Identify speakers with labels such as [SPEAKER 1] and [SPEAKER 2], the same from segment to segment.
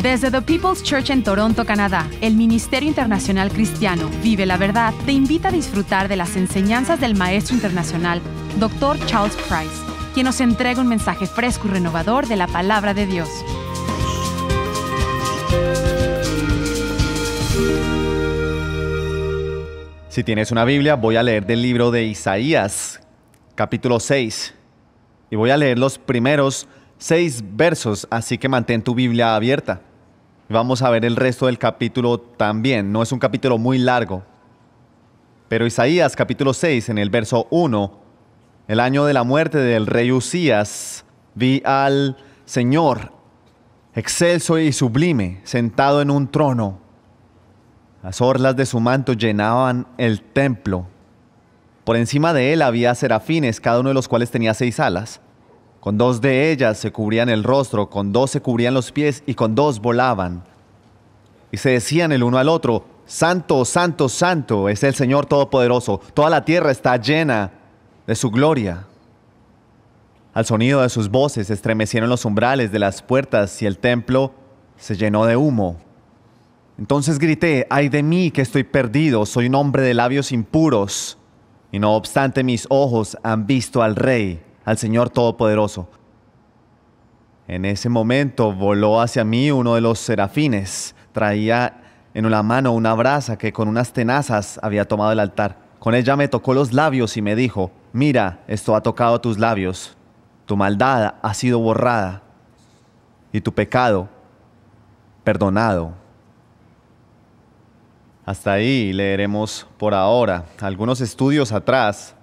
[SPEAKER 1] Desde The People's Church en Toronto, Canadá, el Ministerio Internacional Cristiano Vive la Verdad te invita a disfrutar de las enseñanzas del Maestro Internacional, Dr. Charles Price, quien nos entrega un mensaje fresco y renovador de la Palabra de Dios.
[SPEAKER 2] Si tienes una Biblia, voy a leer del libro de Isaías, capítulo 6, y voy a leer los primeros 6 versos, así que mantén tu Biblia abierta. Vamos a ver el resto del capítulo también. No es un capítulo muy largo. Pero Isaías capítulo 6, en el verso 1, el año de la muerte del rey Usías, vi al Señor, excelso y sublime, sentado en un trono. Las orlas de su manto llenaban el templo. Por encima de él había serafines, cada uno de los cuales tenía 6 alas. Con 2 de ellas se cubrían el rostro, con 2 se cubrían los pies y con 2 volaban. Y se decían el uno al otro: Santo, santo, santo es el Señor Todopoderoso. Toda la tierra está llena de su gloria. Al sonido de sus voces se estremecieron los umbrales de las puertas y el templo se llenó de humo. Entonces grité: ¡ay de mí, que estoy perdido! Soy un hombre de labios impuros. Y no obstante mis ojos han visto al Rey, al Señor Todopoderoso. En ese momento voló hacia mí uno de los serafines. Traía en una mano una brasa que con unas tenazas había tomado el altar. Con ella me tocó los labios y me dijo: mira, esto ha tocado tus labios. Tu maldad ha sido borrada y tu pecado perdonado. Hasta ahí leeremos por ahora. Algunos estudios atrás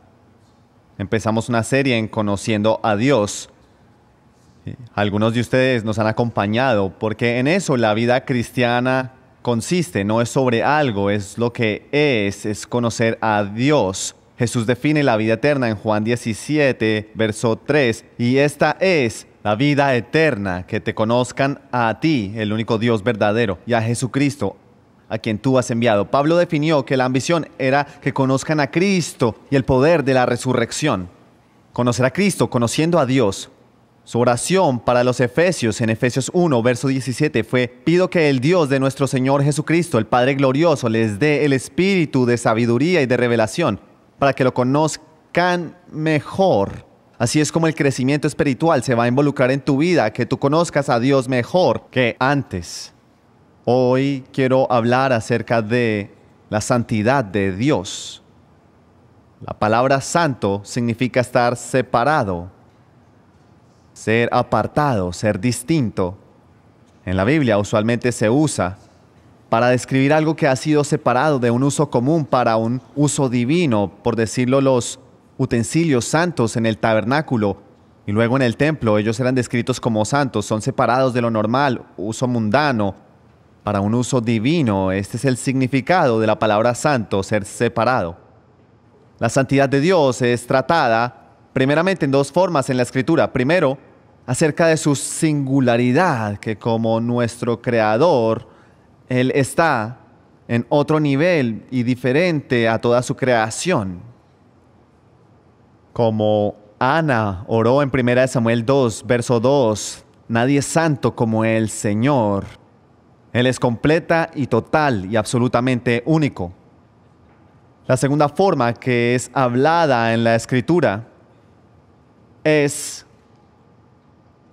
[SPEAKER 2] empezamos una serie en Conociendo a Dios. Algunos de ustedes nos han acompañado porque en eso la vida cristiana consiste. No es sobre algo, es lo que es conocer a Dios. Jesús define la vida eterna en Juan 17, verso 3. Y esta es la vida eterna, que te conozcan a ti, el único Dios verdadero, y a Jesucristo, a quien tú has enviado. Pablo definió que la ambición era que conozcan a Cristo y el poder de la resurrección. Conocer a Cristo, conociendo a Dios. Su oración para los Efesios, en Efesios 1, verso 17, fue: pido que el Dios de nuestro Señor Jesucristo, el Padre glorioso, les dé el espíritu de sabiduría y de revelación, para que lo conozcan mejor. Así es como el crecimiento espiritual se va a involucrar en tu vida, que tú conozcas a Dios mejor que antes. Hoy quiero hablar acerca de la santidad de Dios. La palabra santo significa estar separado, ser apartado, ser distinto. En la Biblia usualmente se usa para describir algo que ha sido separado de un uso común para un uso divino. Por decirlo, los utensilios santos en el tabernáculo y luego en el templo, ellos eran descritos como santos, son separados de lo normal, uso mundano, para un uso divino. Este es el significado de la palabra santo, ser separado. La santidad de Dios es tratada primeramente en 2 formas en la Escritura. Primero, acerca de su singularidad, que como nuestro Creador, Él está en otro nivel y diferente a toda su creación. Como Ana oró en 1 Samuel 2, verso 2, nadie es santo como el Señor. Él es completa y total y absolutamente único. La segunda forma que es hablada en la Escritura es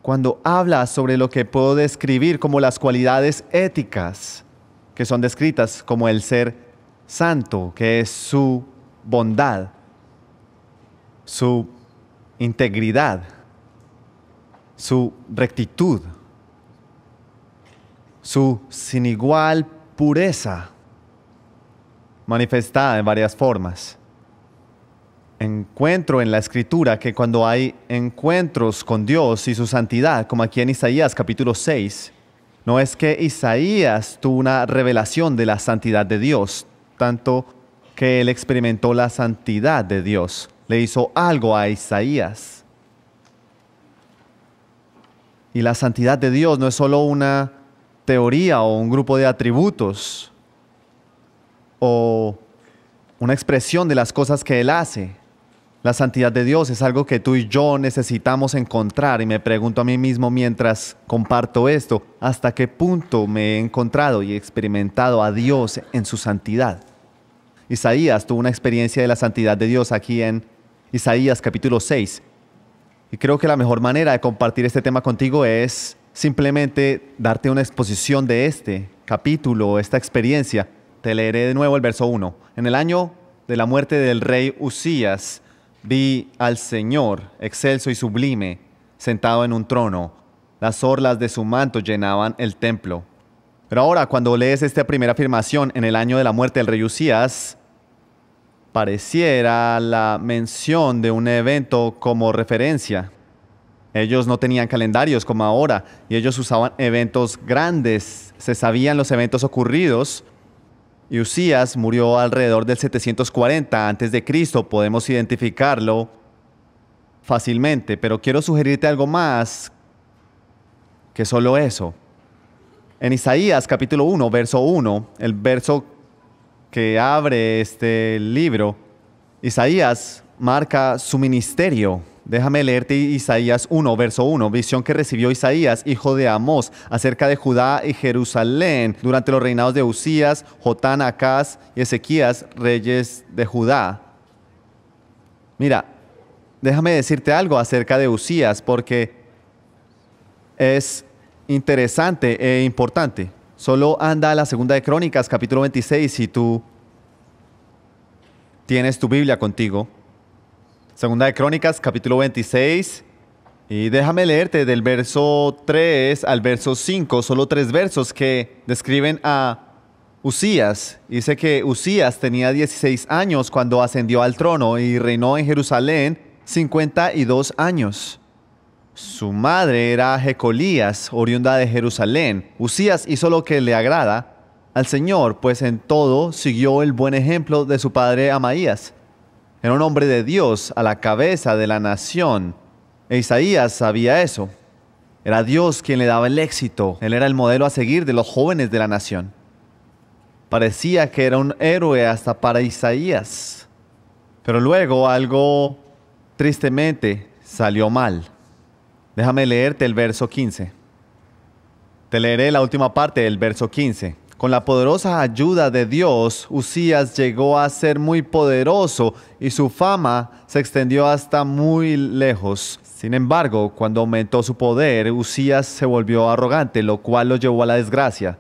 [SPEAKER 2] cuando habla sobre lo que puedo describir como las cualidades éticas, que son descritas como el ser santo, que es su bondad, su integridad, su rectitud, su sin igual pureza, manifestada en varias formas. Encuentro en la Escritura que cuando hay encuentros con Dios y su santidad, como aquí en Isaías capítulo 6, no es que Isaías tuvo una revelación de la santidad de Dios, tanto que él experimentó la santidad de Dios. Le hizo algo a Isaías. Y la santidad de Dios no es solo una teoría o un grupo de atributos o una expresión de las cosas que Él hace. La santidad de Dios es algo que tú y yo necesitamos encontrar, y me pregunto a mí mismo mientras comparto esto, ¿hasta qué punto me he encontrado y experimentado a Dios en su santidad? Isaías tuvo una experiencia de la santidad de Dios aquí en Isaías capítulo 6. Y creo que la mejor manera de compartir este tema contigo es simplemente darte una exposición de este capítulo, esta experiencia. Te leeré de nuevo el verso 1. En el año de la muerte del rey Uzías, vi al Señor, excelso y sublime, sentado en un trono. Las orlas de su manto llenaban el templo. Pero ahora, cuando lees esta primera afirmación, en el año de la muerte del rey Uzías, pareciera la mención de un evento como referencia. Ellos no tenían calendarios como ahora, y ellos usaban eventos grandes. Se sabían los eventos ocurridos. Y Uzías murió alrededor del 740 a.C. Podemos identificarlo fácilmente, pero quiero sugerirte algo más que solo eso. En Isaías capítulo 1, verso 1, el verso que abre este libro, Isaías marca su ministerio. Déjame leerte Isaías 1, verso 1, visión que recibió Isaías, hijo de Amós, acerca de Judá y Jerusalén, durante los reinados de Uzías, Jotán, Acaz y Ezequías, reyes de Judá. Mira, déjame decirte algo acerca de Uzías, porque es interesante e importante. Solo anda a la segunda de Crónicas, capítulo 26, si tú tienes tu Biblia contigo. Segunda de Crónicas, capítulo 26, y déjame leerte del verso 3 al verso 5, solo 3 versos que describen a Uzías. Dice que Uzías tenía 16 años cuando ascendió al trono y reinó en Jerusalén 52 años. Su madre era Jecolías, oriunda de Jerusalén. Uzías hizo lo que le agrada al Señor, pues en todo siguió el buen ejemplo de su padre Amaías. Era un hombre de Dios a la cabeza de la nación. E Isaías sabía eso. Era Dios quien le daba el éxito. Él era el modelo a seguir de los jóvenes de la nación. Parecía que era un héroe hasta para Isaías. Pero luego algo tristemente salió mal. Déjame leerte el verso 15. Te leeré la última parte del verso 15. Con la poderosa ayuda de Dios, Uzías llegó a ser muy poderoso y su fama se extendió hasta muy lejos. Sin embargo, cuando aumentó su poder, Uzías se volvió arrogante, lo cual lo llevó a la desgracia.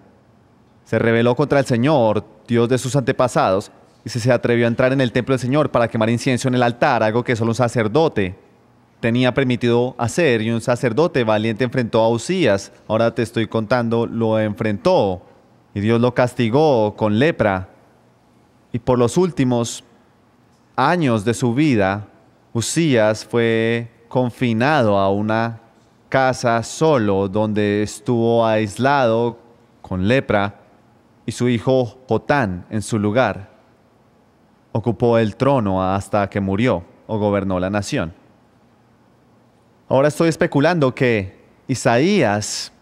[SPEAKER 2] Se rebeló contra el Señor, Dios de sus antepasados, y se atrevió a entrar en el templo del Señor para quemar incienso en el altar, algo que solo un sacerdote tenía permitido hacer, y un sacerdote valiente enfrentó a Uzías. Ahora te estoy contando, lo enfrentó. Y Dios lo castigó con lepra. Y por los últimos años de su vida, Uzías fue confinado a una casa solo, donde estuvo aislado con lepra, y su hijo Jotán en su lugar ocupó el trono hasta que murió o gobernó la nación. Ahora estoy especulando que Isaías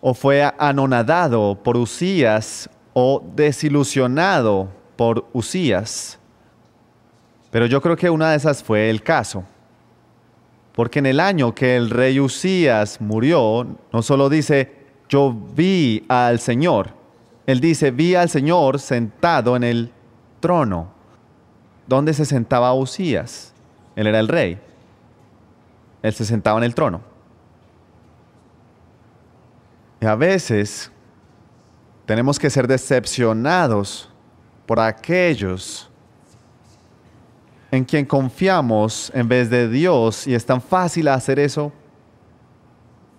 [SPEAKER 2] o fue anonadado por Uzías o desilusionado por Uzías. Pero yo creo que una de esas fue el caso. Porque en el año que el rey Uzías murió, no solo dice, yo vi al Señor. Él dice, vi al Señor sentado en el trono. ¿Dónde se sentaba Uzías? Él era el rey. Él se sentaba en el trono. Y a veces tenemos que ser decepcionados por aquellos en quien confiamos en vez de Dios, y es tan fácil hacer eso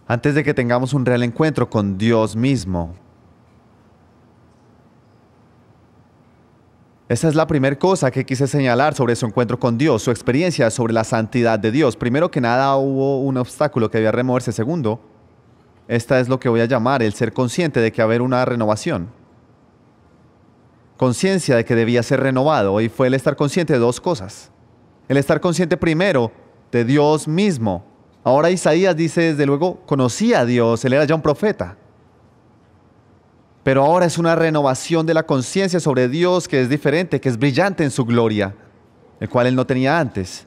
[SPEAKER 2] antes de que tengamos un real encuentro con Dios mismo. Esa es la primera cosa que quise señalar sobre su encuentro con Dios, su experiencia sobre la santidad de Dios. Primero que nada, hubo un obstáculo que debía removerse. Segundo, esta es lo que voy a llamar el ser consciente de que haber una renovación. Conciencia de que debía ser renovado, y fue el estar consciente de dos cosas. El estar consciente primero de Dios mismo. Ahora Isaías dice, desde luego, conocía a Dios, él era ya un profeta. Pero ahora es una renovación de la conciencia sobre Dios que es diferente, que es brillante en su gloria, el cual él no tenía antes.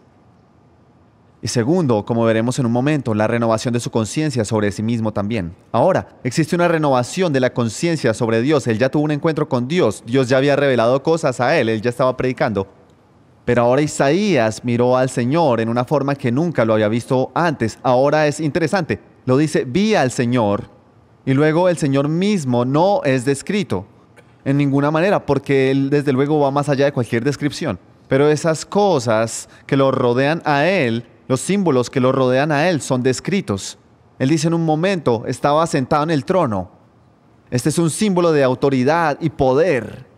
[SPEAKER 2] Y segundo, como veremos en un momento, la renovación de su conciencia sobre sí mismo también. Ahora, existe una renovación de la conciencia sobre Dios. Él ya tuvo un encuentro con Dios. Dios ya había revelado cosas a él. Él ya estaba predicando. Pero ahora Isaías miró al Señor en una forma que nunca lo había visto antes. Ahora es interesante. Lo dice, vi al Señor. Y luego el Señor mismo no es descrito en ninguna manera, porque Él desde luego va más allá de cualquier descripción. Pero esas cosas que lo rodean a Él, los símbolos que lo rodean a Él, son descritos. Él dice en un momento, estaba sentado en el trono. Este es un símbolo de autoridad y poder.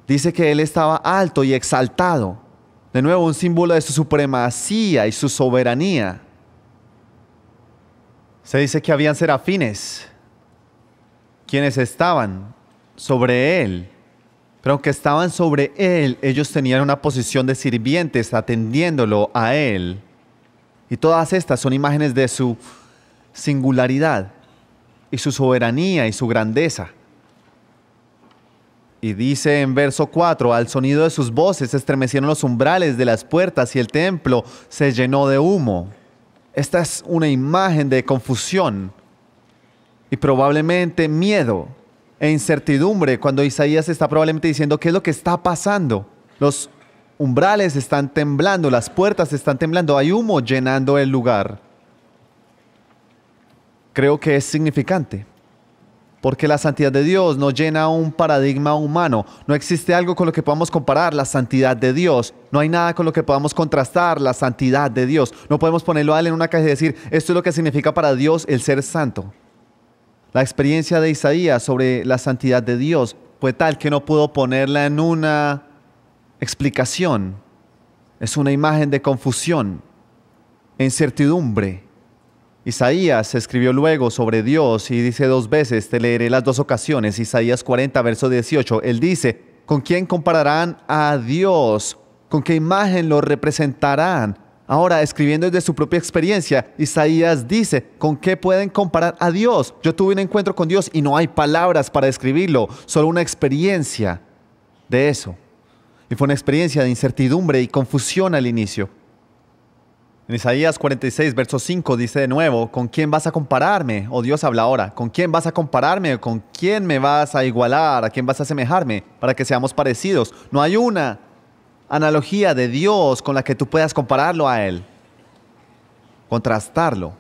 [SPEAKER 2] Dice que Él estaba alto y exaltado. De nuevo, un símbolo de su supremacía y su soberanía. Se dice que habían serafines, quienes estaban sobre Él. Pero aunque estaban sobre Él, ellos tenían una posición de sirvientes atendiéndolo a Él. Y todas estas son imágenes de su singularidad y su soberanía y su grandeza. Y dice en verso 4, al sonido de sus voces se estremecieron los umbrales de las puertas y el templo se llenó de humo. Esta es una imagen de confusión y probablemente miedo e incertidumbre cuando Isaías está probablemente diciendo qué es lo que está pasando. Los umbrales están temblando, las puertas están temblando, hay humo llenando el lugar. Creo que es significante. Porque la santidad de Dios no llena un paradigma humano. No existe algo con lo que podamos comparar la santidad de Dios. No hay nada con lo que podamos contrastar la santidad de Dios. No podemos ponerlo a él en una caja y decir, esto es lo que significa para Dios el ser santo. La experiencia de Isaías sobre la santidad de Dios fue tal que no pudo ponerla en una explicación. Es una imagen de confusión, incertidumbre. Isaías escribió luego sobre Dios y dice 2 veces, te leeré las 2 ocasiones, Isaías 40, verso 18. Él dice, ¿con quién compararán a Dios? ¿Con qué imagen lo representarán? Ahora, escribiendo desde su propia experiencia, Isaías dice, ¿con qué pueden comparar a Dios? Yo tuve un encuentro con Dios y no hay palabras para describirlo, solo una experiencia de eso. Y fue una experiencia de incertidumbre y confusión al inicio. En Isaías 46, verso 5 dice de nuevo, ¿con quién vas a compararme? O Dios habla ahora, ¿con quién vas a compararme? ¿Con quién me vas a igualar? ¿A quién vas a asemejarme? Para que seamos parecidos. No hay una analogía de Dios con la que tú puedas compararlo a Él. Contrastarlo.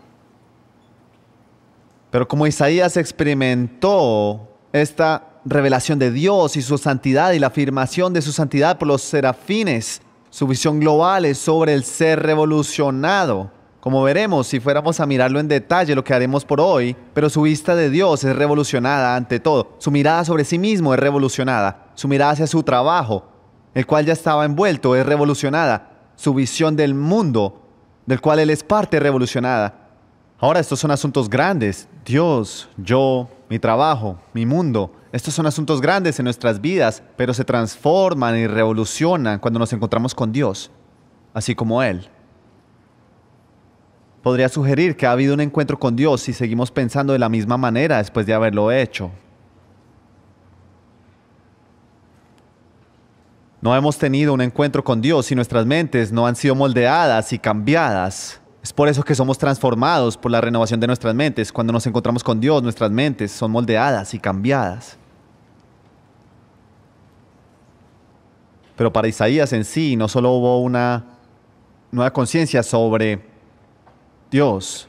[SPEAKER 2] Pero como Isaías experimentó esta revelación de Dios y su santidad y la afirmación de su santidad por los serafines, su visión global es sobre el ser revolucionado. Como veremos, si fuéramos a mirarlo en detalle, lo que haremos por hoy, pero su vista de Dios es revolucionada ante todo. Su mirada sobre sí mismo es revolucionada. Su mirada hacia su trabajo, el cual ya estaba envuelto, es revolucionada. Su visión del mundo, del cual él es parte, es revolucionada. Ahora, estos son asuntos grandes. Dios, yo, mi trabajo, mi mundo. Estos son asuntos grandes en nuestras vidas, pero se transforman y revolucionan cuando nos encontramos con Dios, así como Él. Podría sugerir que ha habido un encuentro con Dios si seguimos pensando de la misma manera después de haberlo hecho. No hemos tenido un encuentro con Dios y nuestras mentes no han sido moldeadas y cambiadas. Es por eso que somos transformados por la renovación de nuestras mentes. Cuando nos encontramos con Dios, nuestras mentes son moldeadas y cambiadas. Pero para Isaías en sí, no solo hubo una nueva conciencia sobre Dios,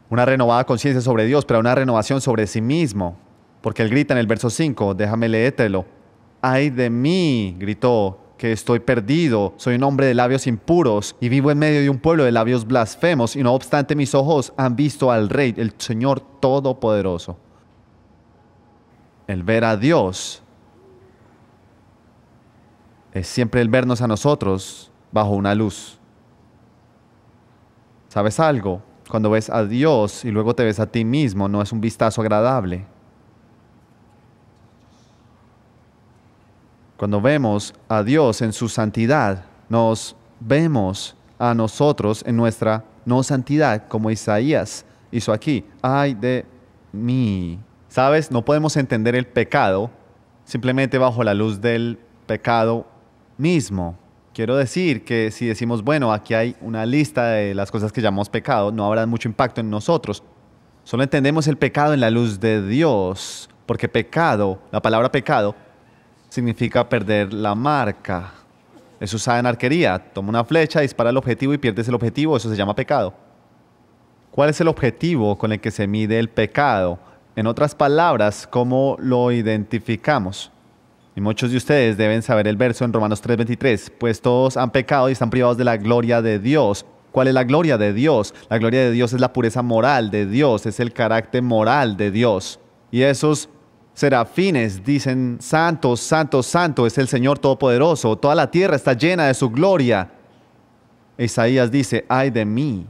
[SPEAKER 2] una renovada conciencia sobre Dios, pero una renovación sobre sí mismo. Porque él grita en el verso 5, déjame leértelo. ¡Ay de mí!, gritó, que estoy perdido, soy un hombre de labios impuros y vivo en medio de un pueblo de labios blasfemos, y no obstante mis ojos han visto al Rey, el Señor Todopoderoso. El ver a Dios es siempre el vernos a nosotros bajo una luz. ¿Sabes algo? Cuando ves a Dios y luego te ves a ti mismo, no es un vistazo agradable. Cuando vemos a Dios en su santidad, nos vemos a nosotros en nuestra no santidad, como Isaías hizo aquí. ¡Ay de mí! ¿Sabes? No podemos entender el pecado simplemente bajo la luz del pecado mismo. quiero decir que si decimos, bueno, aquí hay una lista de las cosas que llamamos pecado, no habrá mucho impacto en nosotros. Solo entendemos el pecado en la luz de Dios, porque pecado, la palabra pecado, significa perder la marca. Es usada en arquería. Toma una flecha, dispara el objetivo y pierdes el objetivo. Eso se llama pecado. ¿Cuál es el objetivo con el que se mide el pecado? En otras palabras, ¿cómo lo identificamos? Y muchos de ustedes deben saber el verso en Romanos 3:23. Pues todos han pecado y están privados de la gloria de Dios. ¿Cuál es la gloria de Dios? La gloria de Dios es la pureza moral de Dios. Es el carácter moral de Dios. Y esos serafines dicen, santo, santo, santo es el Señor Todopoderoso. Toda la tierra está llena de su gloria. Isaías dice, ay de mí.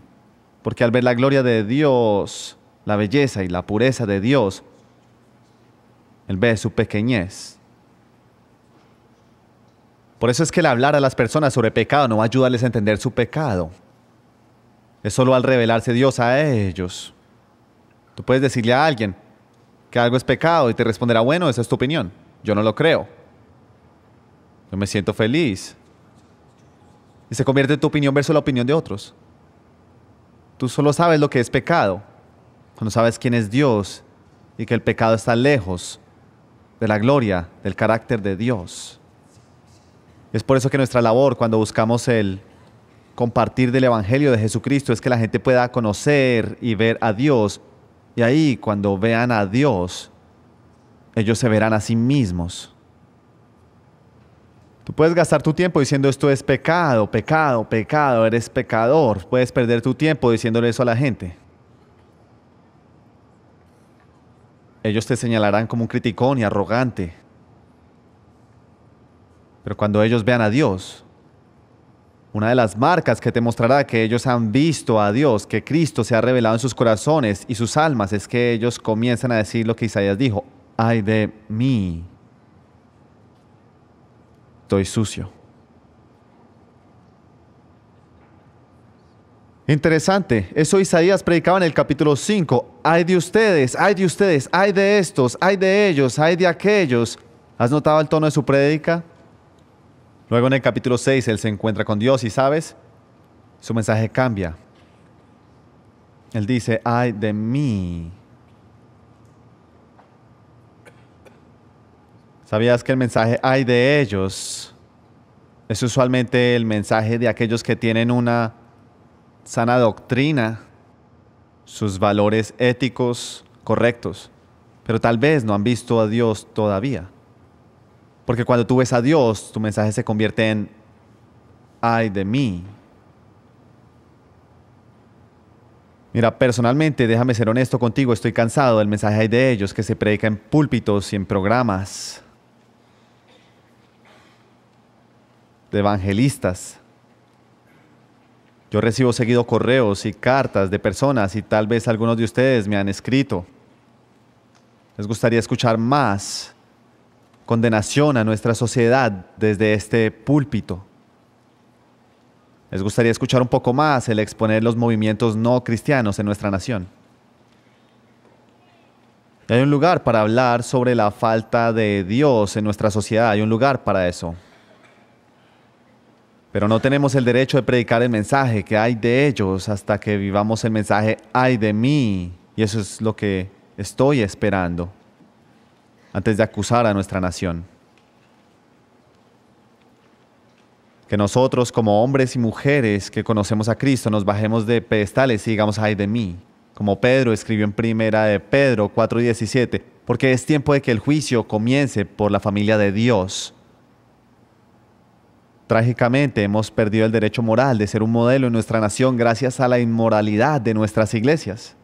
[SPEAKER 2] Porque al ver la gloria de Dios, la belleza y la pureza de Dios, él ve su pequeñez. Por eso es que el hablar a las personas sobre pecado no va a ayudarles a entender su pecado. Es solo al revelarse Dios a ellos. Tú puedes decirle a alguien que algo es pecado y te responderá, bueno, esa es tu opinión. Yo no lo creo. Yo me siento feliz. Y se convierte en tu opinión versus la opinión de otros. Tú solo sabes lo que es pecado cuando sabes quién es Dios y que el pecado está lejos de la gloria, del carácter de Dios. Es por eso que nuestra labor cuando buscamos el compartir del Evangelio de Jesucristo es que la gente pueda conocer y ver a Dios. Y ahí, cuando vean a Dios, ellos se verán a sí mismos. Tú puedes gastar tu tiempo diciendo esto es pecado, pecado, pecado, eres pecador. Puedes perder tu tiempo diciéndole eso a la gente. Ellos te señalarán como un criticón y arrogante. Pero cuando ellos vean a Dios, una de las marcas que te mostrará que ellos han visto a Dios, que Cristo se ha revelado en sus corazones y sus almas, es que ellos comienzan a decir lo que Isaías dijo, ay de mí. Estoy sucio. Interesante, eso Isaías predicaba en el capítulo 5. Ay de ustedes, ay de ustedes, ay de estos, ay de ellos, ay de aquellos. ¿Has notado el tono de su prédica? Luego en el capítulo 6 él se encuentra con Dios y ¿sabes? Su mensaje cambia. Él dice, ay de mí. ¿Sabías que el mensaje ay de ellos es usualmente el mensaje de aquellos que tienen una sana doctrina, sus valores éticos correctos, pero tal vez no han visto a Dios todavía? Porque cuando tú ves a Dios, tu mensaje se convierte en ay de mí. Mira, personalmente, déjame ser honesto contigo, estoy cansado del mensaje ay de ellos que se predica en púlpitos y en programas de evangelistas. Yo recibo seguido correos y cartas de personas y tal vez algunos de ustedes me han escrito. Les gustaría escuchar más condenación a nuestra sociedad desde este púlpito. Les gustaría escuchar un poco más el exponer los movimientos no cristianos en nuestra nación. Y hay un lugar para hablar sobre la falta de Dios en nuestra sociedad, hay un lugar para eso. Pero no tenemos el derecho de predicar el mensaje que hay de ellos hasta que vivamos el mensaje ay de mí. Y eso es lo que estoy esperando antes de acusar a nuestra nación. Que nosotros como hombres y mujeres que conocemos a Cristo nos bajemos de pedestales y digamos ay de mí. Como Pedro escribió en primera de Pedro 4:17, porque es tiempo de que el juicio comience por la familia de Dios. Trágicamente hemos perdido el derecho moral de ser un modelo en nuestra nación gracias a la inmoralidad de nuestras iglesias.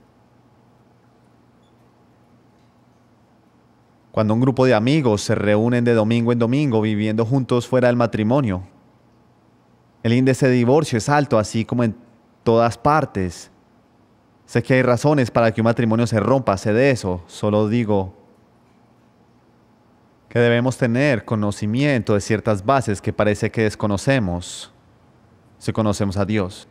[SPEAKER 2] Cuando un grupo de amigos se reúnen de domingo en domingo viviendo juntos fuera del matrimonio, el índice de divorcio es alto, así como en todas partes. Sé que hay razones para que un matrimonio se rompa, sé de eso, solo digo que debemos tener conocimiento de ciertas bases que parece que desconocemos si conocemos a Dios.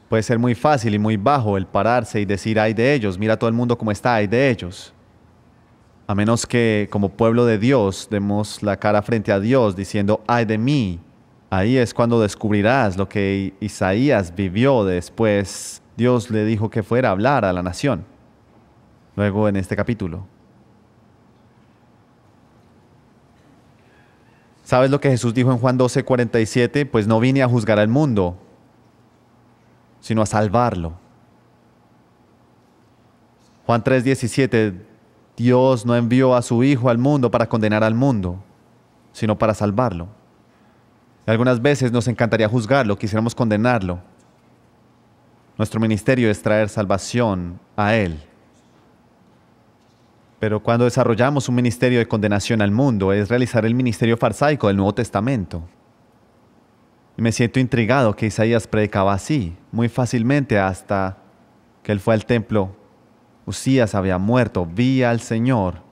[SPEAKER 2] Puede ser muy fácil y muy bajo el pararse y decir ay de ellos, mira todo el mundo cómo está, ay de ellos. A menos que como pueblo de Dios demos la cara frente a Dios diciendo, ay de mí. Ahí es cuando descubrirás lo que Isaías vivió después. Dios le dijo que fuera a hablar a la nación. Luego en este capítulo. ¿Sabes lo que Jesús dijo en Juan 12:47? Pues no vine a juzgar al mundo, sino a salvarlo. Juan 3:17, Dios no envió a su Hijo al mundo para condenar al mundo, sino para salvarlo. Y algunas veces nos encantaría juzgarlo, quisiéramos condenarlo. Nuestro ministerio es traer salvación a Él. Pero cuando desarrollamos un ministerio de condenación al mundo, es realizar el ministerio farsaico del Nuevo Testamento. Y me siento intrigado que Isaías predicaba así, muy fácilmente hasta que él fue al templo. Usías había muerto, vi al Señor.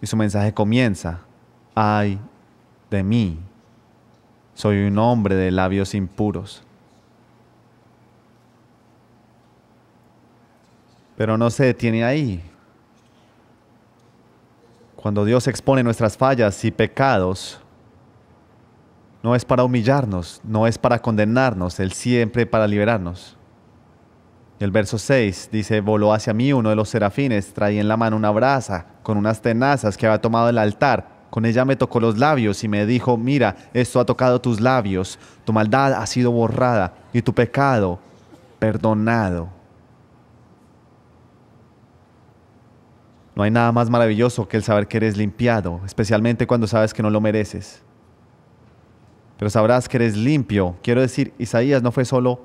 [SPEAKER 2] Y su mensaje comienza, ay de mí, soy un hombre de labios impuros. Pero no se detiene ahí. Cuando Dios expone nuestras fallas y pecados, no es para humillarnos, no es para condenarnos, Él siempre para liberarnos. Y el verso 6 dice, voló hacia mí uno de los serafines, traía en la mano una brasa con unas tenazas que había tomado del altar. Con ella me tocó los labios y me dijo, mira, esto ha tocado tus labios, tu maldad ha sido borrada y tu pecado perdonado. No hay nada más maravilloso que el saber que eres limpiado, especialmente cuando sabes que no lo mereces. Pero sabrás que eres limpio. Quiero decir, Isaías no fue solo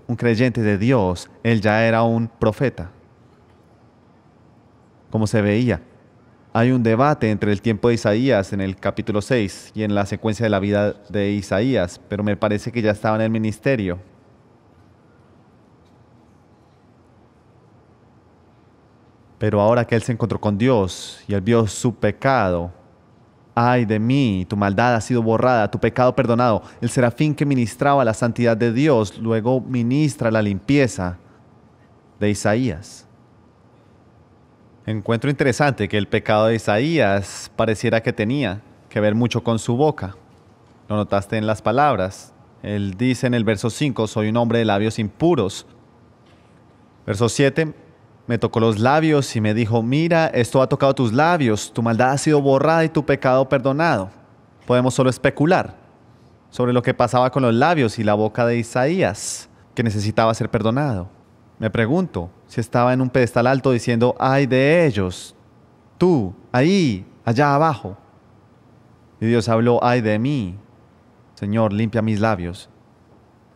[SPEAKER 2] un creyente de Dios, él ya era un profeta. Como se veía, hay un debate entre el tiempo de Isaías en el capítulo 6 y en la secuencia de la vida de Isaías, pero me parece que ya estaba en el ministerio. Pero ahora que él se encontró con Dios y él vio su pecado, ay de mí, tu maldad ha sido borrada, tu pecado perdonado. El serafín que ministraba la santidad de Dios, luego ministra la limpieza de Isaías. Encuentro interesante que el pecado de Isaías pareciera que tenía que ver mucho con su boca. Lo notaste en las palabras. Él dice en el verso 5, soy un hombre de labios impuros. Verso 7, me tocó los labios y me dijo, mira, esto ha tocado tus labios, tu maldad ha sido borrada y tu pecado perdonado. Podemos solo especular sobre lo que pasaba con los labios y la boca de Isaías, que necesitaba ser perdonado. Me pregunto si estaba en un pedestal alto diciendo, ay de ellos, tú, ahí, allá abajo. Y Dios habló, ay de mí, Señor, limpia mis labios.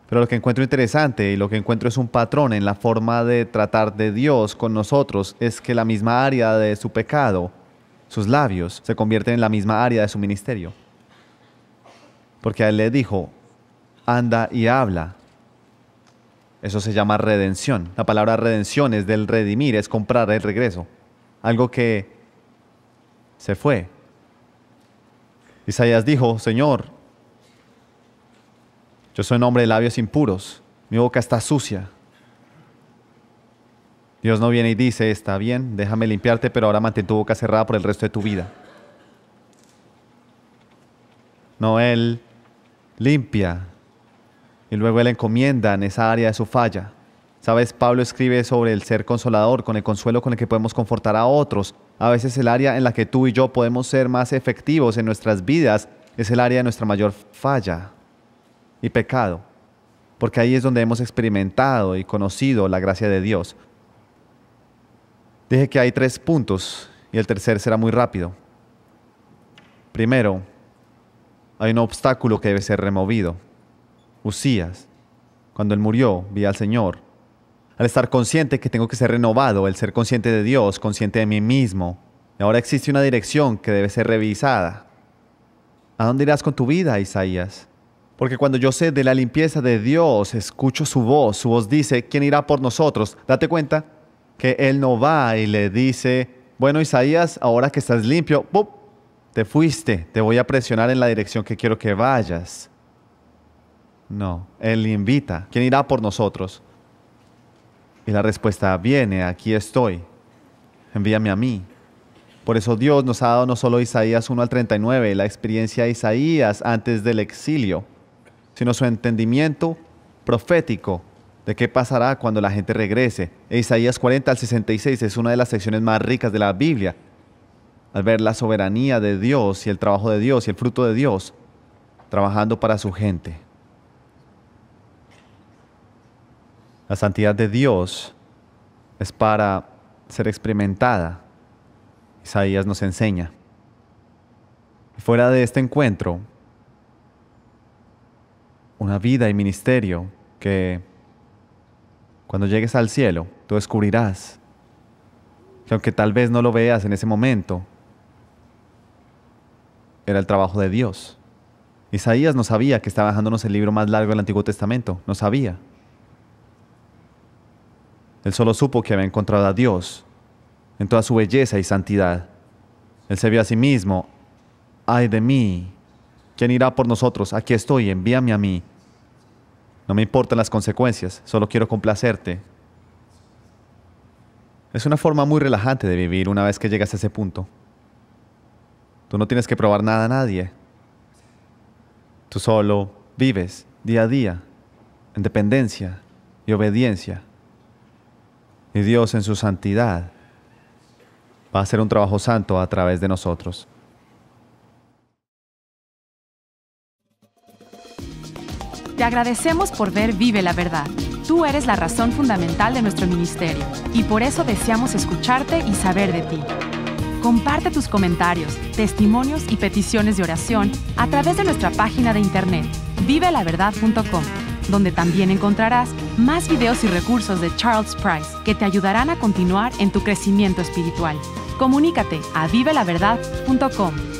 [SPEAKER 2] Pero lo que encuentro interesante y lo que encuentro es un patrón en la forma de tratar de Dios con nosotros es que la misma área de su pecado, sus labios, se convierten en la misma área de su ministerio. Porque a él le dijo, anda y habla. Eso se llama redención. La palabra redención es del redimir, es comprar el regreso. Algo que se fue. Isaías dijo, Señor, yo soy un hombre de labios impuros, mi boca está sucia. Dios no viene y dice, está bien, déjame limpiarte, pero ahora mantén tu boca cerrada por el resto de tu vida. No, Él limpia y luego Él encomienda en esa área de su falla. ¿Sabes? Pablo escribe sobre el ser consolador, con el consuelo con el que podemos confortar a otros. A veces el área en la que tú y yo podemos ser más efectivos en nuestras vidas es el área de nuestra mayor falla y pecado, porque ahí es donde hemos experimentado y conocido la gracia de Dios. Dije que hay 3 puntos y el tercer será muy rápido. Primero, hay un obstáculo que debe ser removido. Usías, cuando él murió, vi al Señor. Al estar consciente que tengo que ser renovado, el ser consciente de Dios, consciente de mí mismo, y ahora existe una dirección que debe ser revisada. ¿A dónde irás con tu vida, Isaías? Porque cuando yo sé de la limpieza de Dios, escucho su voz dice, ¿quién irá por nosotros? Date cuenta que Él no va y le dice, bueno Isaías, ahora que estás limpio, ¡pum!, te fuiste, te voy a presionar en la dirección que quiero que vayas. No, Él le invita, ¿quién irá por nosotros? Y la respuesta viene, aquí estoy, envíame a mí. Por eso Dios nos ha dado no solo Isaías 1 al 39, la experiencia de Isaías antes del exilio, sino su entendimiento profético de qué pasará cuando la gente regrese. Isaías 40 al 66 es una de las secciones más ricas de la Biblia. Al ver la soberanía de Dios y el trabajo de Dios y el fruto de Dios trabajando para su gente. La santidad de Dios es para ser experimentada. Isaías nos enseña. Fuera de este encuentro, una vida y ministerio que cuando llegues al cielo, tú descubrirás que aunque tal vez no lo veas en ese momento, era el trabajo de Dios. Isaías no sabía que estaba dejándonos el libro más largo del Antiguo Testamento. No sabía. Él solo supo que había encontrado a Dios en toda su belleza y santidad. Él se vio a sí mismo. ¡Ay de mí! ¿Quién irá por nosotros? Aquí estoy, envíame a mí. No me importan las consecuencias, solo quiero complacerte. Es una forma muy relajante de vivir una vez que llegas a ese punto. Tú no tienes que probar nada a nadie. Tú solo vives día a día en dependencia y obediencia. Y Dios en su santidad va a hacer un trabajo santo a través de nosotros.
[SPEAKER 1] Te agradecemos por ver Vive la Verdad. Tú eres la razón fundamental de nuestro ministerio y por eso deseamos escucharte y saber de ti. Comparte tus comentarios, testimonios y peticiones de oración a través de nuestra página de internet, vivelaverdad.com, donde también encontrarás más videos y recursos de Charles Price que te ayudarán a continuar en tu crecimiento espiritual. Comunícate a vivelaverdad.com.